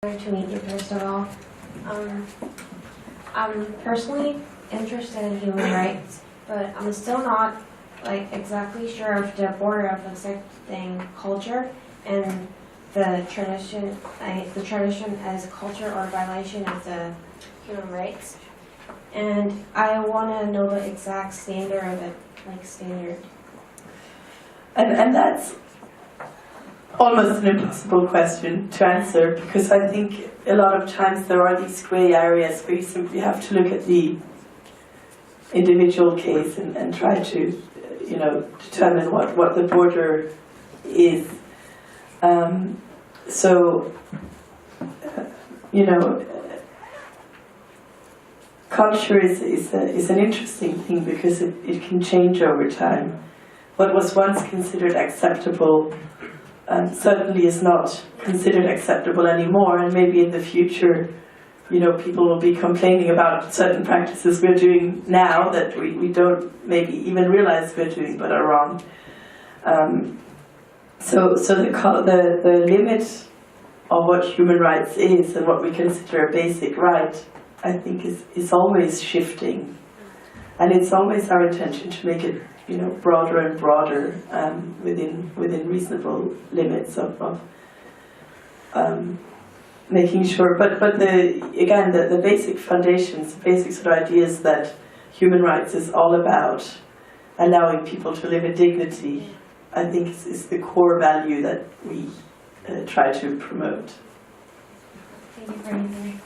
To meet you, first of all. I'm personally interested in human rights, but I'm still not exactly sure of the border of accepting culture and the tradition as culture or violation of the human rights. And I want to know the exact standard of it, standard. And that's almost an impossible question to answer, because I think a lot of times there are these grey areas where you simply have to look at the individual case and try to, determine what the border is. Culture is an interesting thing because it can change over time. What was once considered acceptable certainly is not considered acceptable anymore, and maybe in the future, people will be complaining about certain practices we're doing now that we don't maybe even realize we're doing but are wrong. So the limit of what human rights is and what we consider a basic right, I think is always shifting, and it's always our intention to make it broader and broader within reasonable limits of making sure. But the basic foundations, the basic sort of ideas that human rights is all about allowing people to live in dignity, I think is the core value that we try to promote. Thank you for anything.